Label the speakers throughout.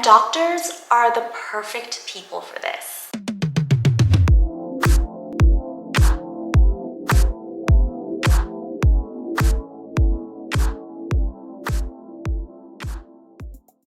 Speaker 1: Doctors are the perfect people for this.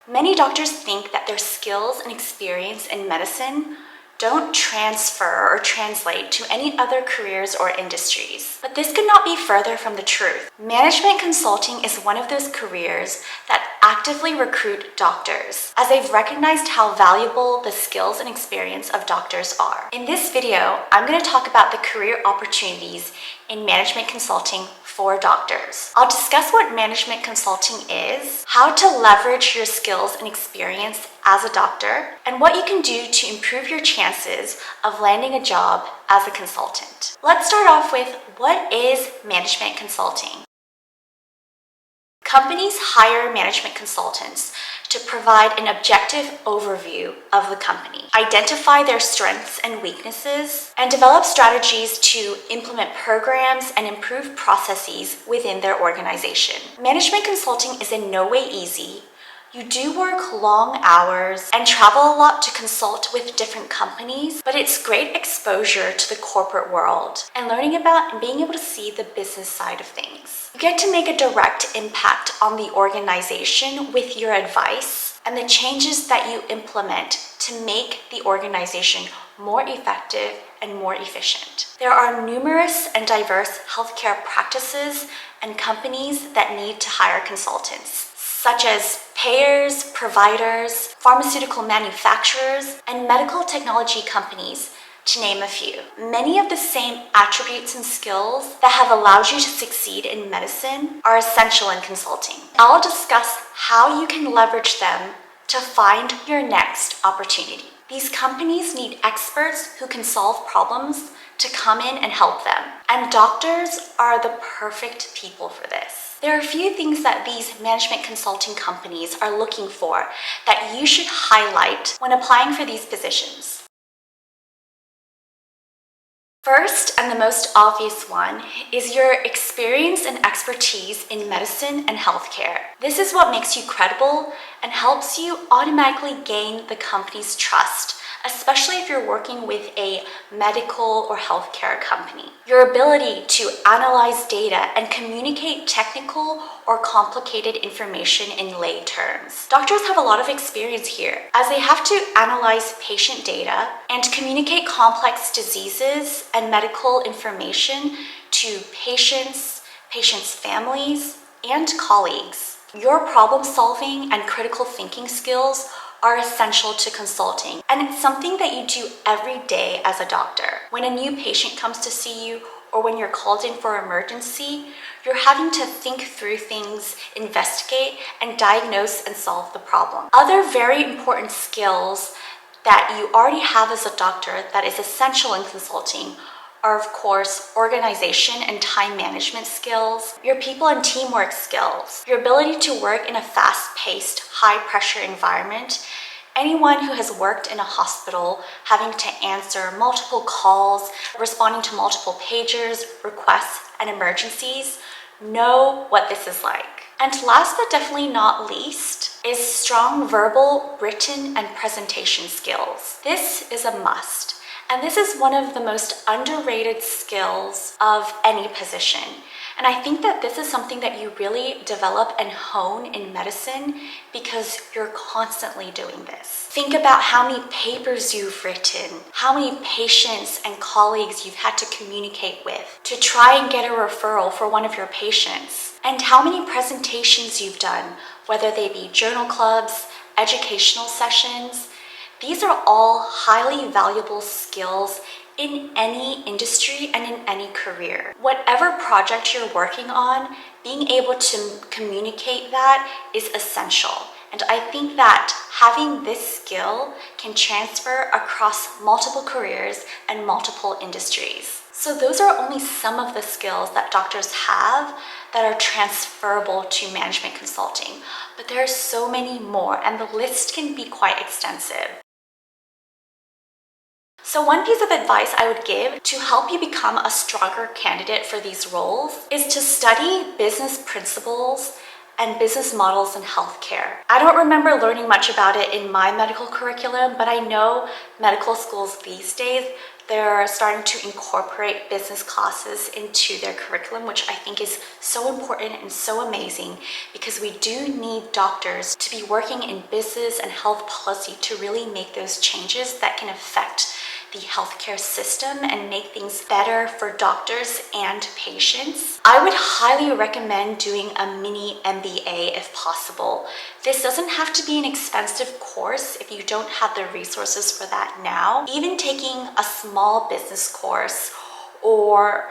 Speaker 1: Many doctors think that their skills and experience in medicine don't transfer or translate to any other careers or industries. But this could not be further from the truth. Management consulting is one of those careers that actively recruit doctors, as they've recognized how valuable the skills and experience of doctors are. In this video, I'm going to talk about the career opportunities in management consulting for doctors. I'll discuss what management consulting is, how to leverage your skills and experience as a doctor, and what you can do to improve your chances of landing a job as a consultant. Let's start off with, what is management consulting? Companies hire management consultants to provide an objective overview of the company, identify their strengths and weaknesses, and develop strategies to implement programs and improve processes within their organization. Management consulting is in no way easy. You do work long hours and travel a lot to consult with different companies, but it's great exposure to the corporate world and learning about and being able to see the business side of things. You get to make a direct impact on the organization with your advice and the changes that you implement to make the organization more effective and more efficient. There are numerous and diverse healthcare practices and companies that need to hire consultants, such as payers, providers, pharmaceutical manufacturers, and medical technology companies, to name a few. Many of the same attributes and skills that have allowed you to succeed in medicine are essential in consulting. I'll discuss how you can leverage them to find your next opportunity. These companies need experts who can solve problems to come in and help them, and doctors are the perfect people for this. There are a few things that these management consulting companies are looking for that you should highlight when applying for these positions. First, and the most obvious one, is your experience and expertise in medicine and healthcare. This is what makes you credible and helps you automatically gain the company's trust, especially if you're working with a medical or healthcare company. Your ability to analyze data and communicate technical or complicated information in lay terms. Doctors have a lot of experience here, as they have to analyze patient data and communicate complex diseases and medical information to patients, families, and colleagues. Your problem-solving and critical thinking skills are essential to consulting, and it's something that you do every day as a doctor. When a new patient comes to see you, or when you're called in for emergency, you're having to think through things, investigate, and diagnose and solve the problem. Other very important skills that you already have as a doctor that is essential in consulting are, of course, organization and time management skills, your people and teamwork skills, your ability to work in a fast-paced, high-pressure environment. Anyone who has worked in a hospital, having to answer multiple calls, responding to multiple pagers, requests, and emergencies, know what this is like. And last but definitely not least is strong verbal, written, and presentation skills. This is a must. And this is one of the most underrated skills of any position. And I think that this is something that you really develop and hone in medicine because you're constantly doing this. Think about how many papers you've written, how many patients and colleagues you've had to communicate with to try and get a referral for one of your patients, and how many presentations you've done, whether they be journal clubs, educational sessions. These are all highly valuable skills in any industry and in any career. Whatever project you're working on, being able to communicate that is essential. And I think that having this skill can transfer across multiple careers and multiple industries. So those are only some of the skills that doctors have that are transferable to management consulting. But there are so many more, and the list can be quite extensive. So one piece of advice I would give to help you become a stronger candidate for these roles is to study business principles and business models in healthcare. I don't remember learning much about it in my medical curriculum, but I know medical schools these days, they're starting to incorporate business classes into their curriculum, which I think is so important and so amazing, because we do need doctors to be working in business and health policy to really make those changes that can affect the healthcare system and make things better for doctors and patients. I would highly recommend doing a mini MBA if possible. This doesn't have to be an expensive course if you don't have the resources for that now. Even taking a small business course or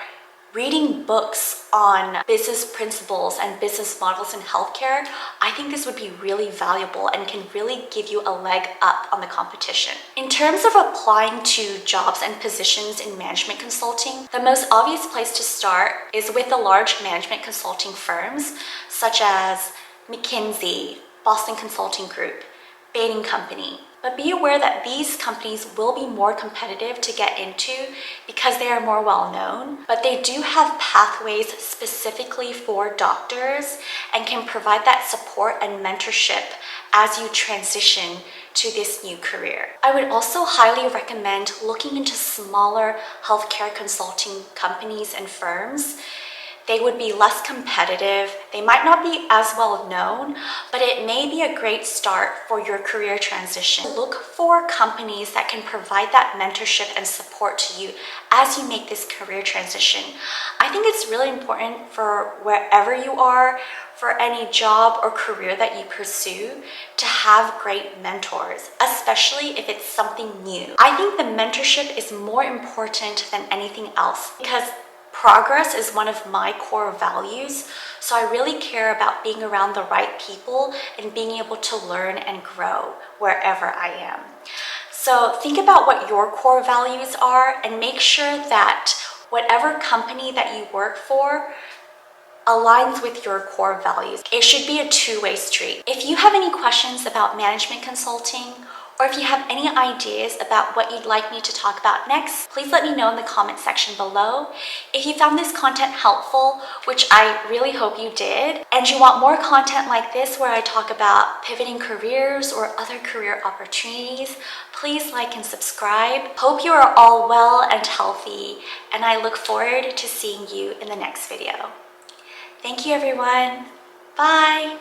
Speaker 1: reading books on business principles and business models in healthcare, I think this would be really valuable and can really give you a leg up on the competition. In terms of applying to jobs and positions in management consulting, the most obvious place to start is with the large management consulting firms such as McKinsey, Boston Consulting Group, Bain & Company. But be aware that these companies will be more competitive to get into because they are more well known, but they do have pathways specifically for doctors and can provide that support and mentorship as you transition to this new career. I would also highly recommend looking into smaller healthcare consulting companies and firms. They would be less competitive. They might not be as well known, but it may be a great start for your career transition. Look for companies that can provide that mentorship and support to you as you make this career transition. I think it's really important for wherever you are, for any job or career that you pursue, to have great mentors, especially if it's something new. I think the mentorship is more important than anything else because progress is one of my core values, so I really care about being around the right people and being able to learn and grow wherever I am. So think about what your core values are and make sure that whatever company that you work for aligns with your core values. It should be a two-way street. If you have any questions about management consulting, or if you have any ideas about what you'd like me to talk about next, please let me know in the comment section below. If you found this content helpful, which I really hope you did, and you want more content like this where I talk about pivoting careers or other career opportunities, please like and subscribe. Hope you are all well and healthy, and I look forward to seeing you in the next video. Thank you, everyone. Bye.